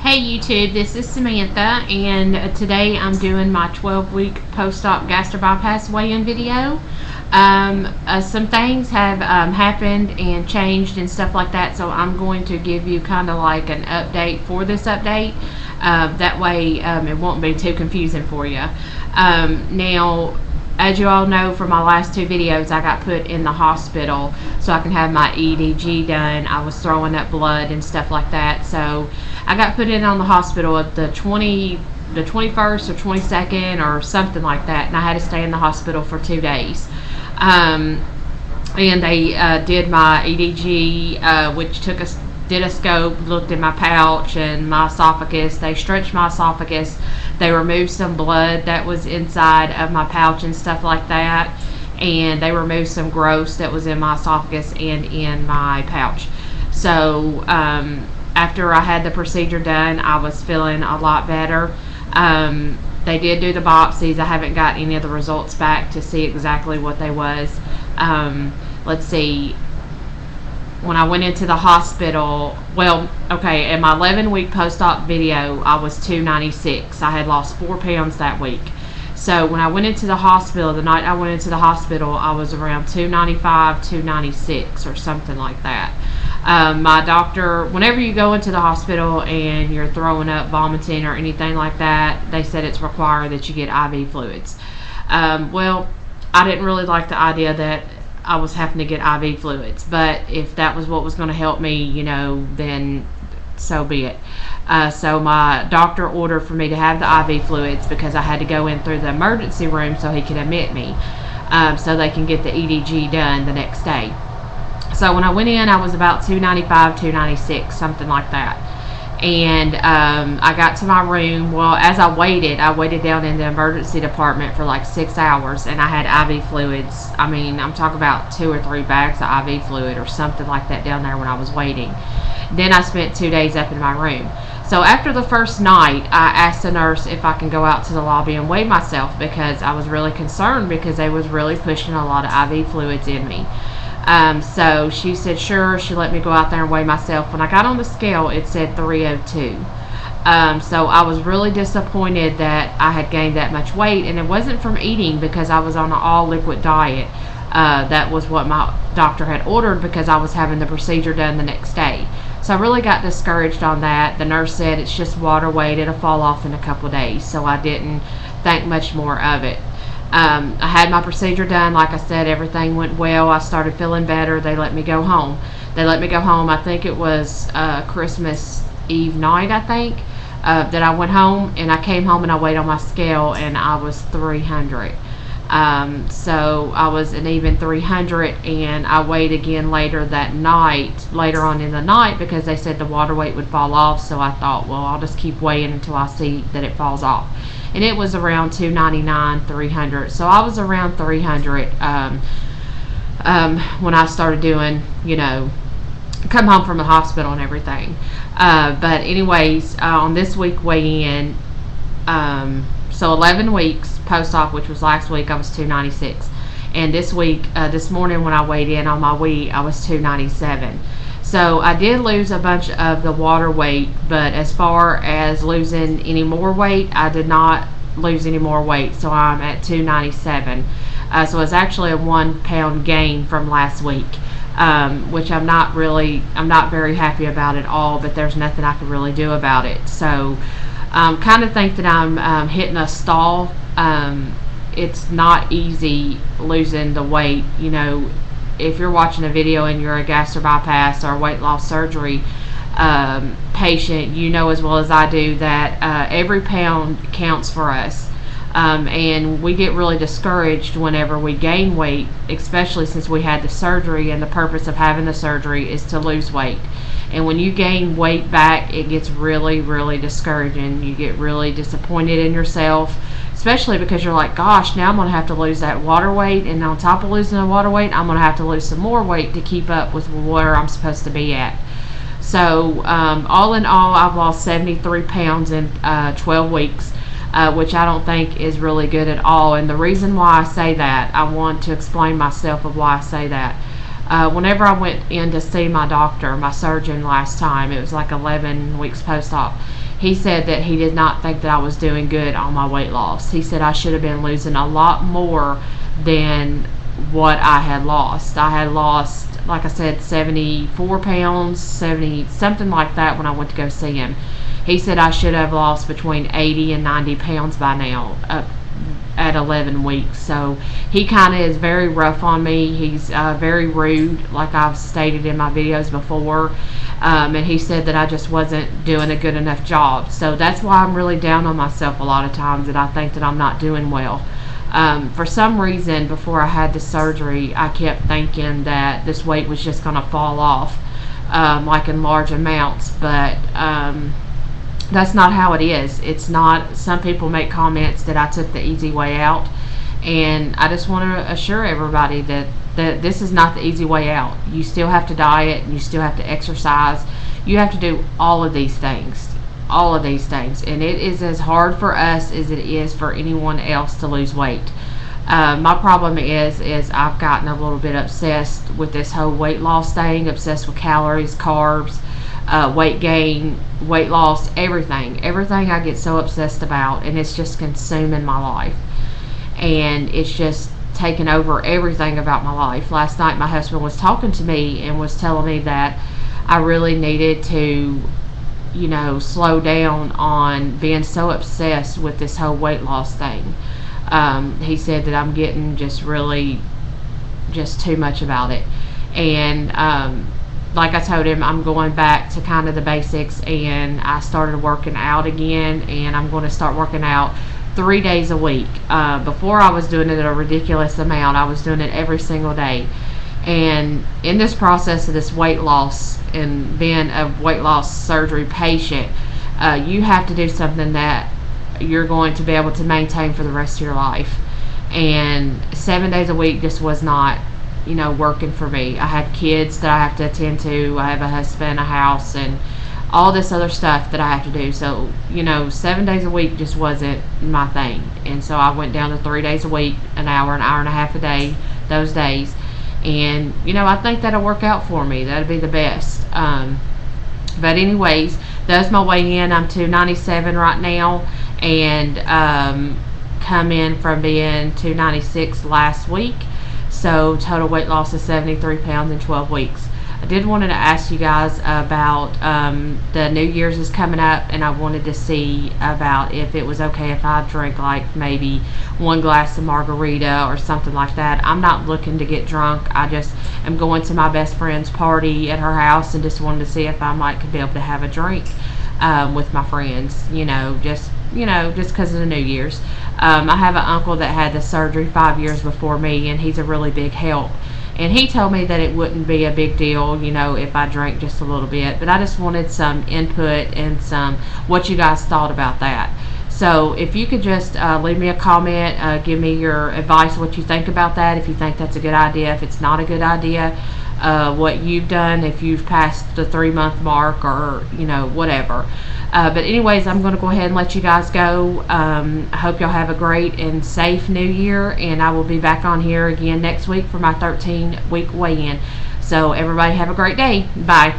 Hey YouTube, this is Samantha, and today I'm doing my 12-week post-op gastric bypass weigh-in video. Some things have happened and changed and stuff like that, so I'm going to give you kind of like an update for this update. That way it won't be too confusing for you. Now, as you all know from my last two videos, I got put in the hospital so I can have my EDG done. I was throwing up blood and stuff like that, so I got put in on the hospital at the 21st or 22nd or something like that, and I had to stay in the hospital for 2 days. And they did my EDG, which did a scope, looked in my pouch and my esophagus. They stretched my esophagus. They removed some blood that was inside of my pouch and stuff like that, and they removed some growth that was in my esophagus and in my pouch. So after I had the procedure done, I was feeling a lot better. They did do the biopsies. I haven't got any of the results back to see exactly what they was. Let's see. When I went into the hospital, in my 11-week post-op video, I was 296. I had lost 4 pounds that week. So when I went into the hospital, the night I went into the hospital, I was around 295, 296 or something like that. My doctor, whenever you go into the hospital and you're throwing up, vomiting, or anything like that, they said it's required that you get IV fluids. I didn't really like the idea that I was having to get IV fluids, but if that was what was going to help me, then so be it. So my doctor ordered for me to have the IV fluids because I had to go in through the emergency room so he could admit me, so they can get the EDG done the next day. So when I went in, I was about 295, 296, something like that. And I got to my room. Well, as I waited down in the emergency department for like 6 hours, and I had IV fluids. I mean, I'm talking about 2 or 3 bags of IV fluid or something like that down there when I was waiting. Then I spent 2 days up in my room. So after the first night, I asked the nurse if I can go out to the lobby and weigh myself because I was really concerned because they was really pushing a lot of IV fluids in me. So she said sure. She let me go out there and weigh myself. When I got on the scale, it said 302. So I was really disappointed that I had gained that much weight, and it wasn't from eating because I was on an all liquid diet. That was what my doctor had ordered because I was having the procedure done the next day. So I really got discouraged on that. The nurse said it's just water weight, it'll fall off in a couple of days, so I didn't think much more of it. I had my procedure done. Like I said, everything went well. I started feeling better. They let me go home. I think it was Christmas Eve night, that I went home, and I came home and I weighed on my scale and I was 300. So I was an even 300, and I weighed again later on in the night because they said the water weight would fall off. So I thought, well, I'll just keep weighing until I see that it falls off. And it was around 299, 300. So I was around 300 when I started doing, come home from the hospital and everything. But anyways, on this week weigh-in, so 11 weeks post-op, which was last week, I was 296. And this week, this morning when I weighed in on my week, I was 297. So I did lose a bunch of the water weight, but as far as losing any more weight, I did not lose any more weight. So I'm at 297. So it's actually a 1 pound gain from last week, which I'm not very happy about at all, but there's nothing I can really do about it. So kind of think that I'm hitting a stall. It's not easy losing the weight. If you're watching a video and you're a gastric bypass or weight loss surgery patient, you know as well as I do that every pound counts for us. And we get really discouraged whenever we gain weight, especially since we had the surgery, and the purpose of having the surgery is to lose weight. And when you gain weight back, it gets really, really discouraging. You get really disappointed in yourself, especially because you're like, gosh, now I'm going to have to lose that water weight, and on top of losing the water weight, I'm going to have to lose some more weight to keep up with where I'm supposed to be at. So all in all, I've lost 73 pounds in 12 weeks, which I don't think is really good at all. And the reason why I say that, I want to explain myself of why I say that. Whenever I went in to see my doctor, my surgeon last time, it was like 11 weeks post-op, he said that he did not think that I was doing good on my weight loss. He said I should have been losing a lot more than what I had lost. I had lost, like I said, 74 pounds, 70, something like that when I went to go see him. He said I should have lost between 80 and 90 pounds by now, at 11 weeks. So he kind of is very rough on me. He's very rude, like I've stated in my videos before. And he said that I just wasn't doing a good enough job. So that's why I'm really down on myself a lot of times, that I think that I'm not doing well. For some reason, before I had the surgery, I kept thinking that this weight was just going to fall off, like in large amounts, but that's not how it is. It's not. Some people make comments that I took the easy way out, and I just want to assure everybody that this is not the easy way out. You still have to diet, and you still have to exercise. You have to do all of these things. And it is as hard for us as it is for anyone else to lose weight. My problem is I've gotten a little bit obsessed with this whole weight loss thing, obsessed with calories, carbs, weight gain, weight loss, everything I get so obsessed about, and it's just consuming my life, and it's just taken over everything about my life. Last night my husband was talking to me and was telling me that I really needed to, slow down on being so obsessed with this whole weight loss thing. He said that I'm getting just too much about it, and like I told him, I'm going back to kind of the basics, and I started working out again, and I'm going to start working out 3 days a week. Before I was doing it at a ridiculous amount. I was doing it every single day. And in this process of this weight loss and being a weight loss surgery patient, you have to do something that you're going to be able to maintain for the rest of your life. And 7 days a week just was not working for me. I had kids that I have to attend to. I have a husband, a house, and all this other stuff that I have to do. So 7 days a week just wasn't my thing. And so I went down to 3 days a week, an hour and a half a day those days. And I think that'll work out for me. That'll be the best. But anyways, that's my weigh in. I'm 297 right now, and come in from being 296 last week. So total weight loss is 73 pounds in 12 weeks. I did wanted to ask you guys about the New Year's is coming up, and I wanted to see about if it was okay if I drink like maybe 1 glass of margarita or something like that. I'm not looking to get drunk. I just am going to my best friend's party at her house, and just wanted to see if I might could be able to have a drink with my friends, just because of the New Year's. I have an uncle that had the surgery 5 years before me, and he's a really big help. And he told me that it wouldn't be a big deal, if I drank just a little bit. But I just wanted some input and what you guys thought about that. So if you could just leave me a comment, give me your advice, what you think about that, if you think that's a good idea, if it's not a good idea, what you've done, if you've passed the 3-month mark, or, whatever. But anyways, I'm going to go ahead and let you guys go. I hope y'all have a great and safe New Year, and I will be back on here again next week for my 13-week weigh-in. So everybody have a great day. Bye.